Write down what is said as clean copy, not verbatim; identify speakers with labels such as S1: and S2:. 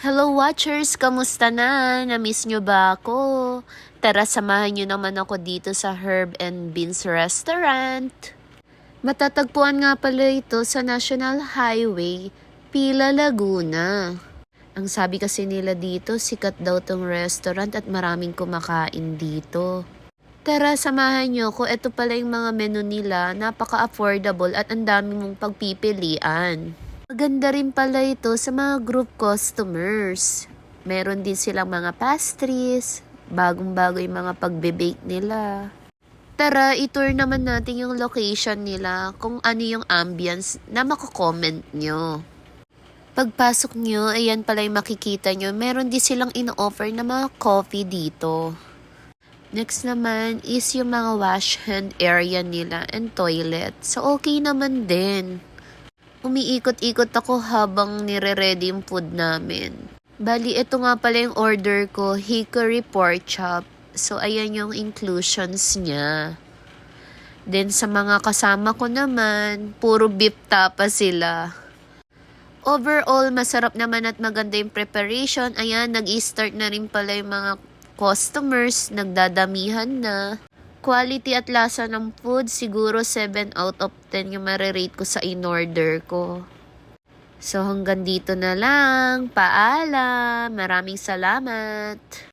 S1: Hello watchers! Kamusta na? Namiss nyo ba ako? Tara, samahan nyo naman ako dito sa Herb and Beans Restaurant. Matatagpuan nga pala ito sa National Highway, Pila, Laguna. Ang sabi kasi nila dito, sikat daw tong restaurant at maraming kumakain dito. Tara, samahan nyo ko. Ito pala yung mga menu nila. Napaka-affordable at ang dami mong pagpipilian. Maganda rin pala ito sa mga group customers. Meron din silang mga pastries. Bagong-bago yung mga pagbe-bake nila. Tara, itour naman natin yung location nila. Kung ano yung ambience na mako-comment nyo. Pagpasok nyo, ayan pala yung makikita nyo. Meron din silang ino-offer na mga coffee dito. Next naman is yung mga wash hand area nila and toilet. So, okay naman din. Umiikot-ikot ako habang nire-ready yung food namin. Bali, ito nga pala yung order ko, hickory pork chop. So, ayan yung inclusions niya. Then, sa mga kasama ko naman, puro beef tapa sila. Overall, masarap naman at maganda yung preparation. Ayan, nag-i-start na rin pala yung mga customers, nagdadamihan na. Quality at lasa ng food, siguro 7 out of 10 yung marirate ko sa in-order ko. So hanggang dito na lang. Paalam. Maraming salamat.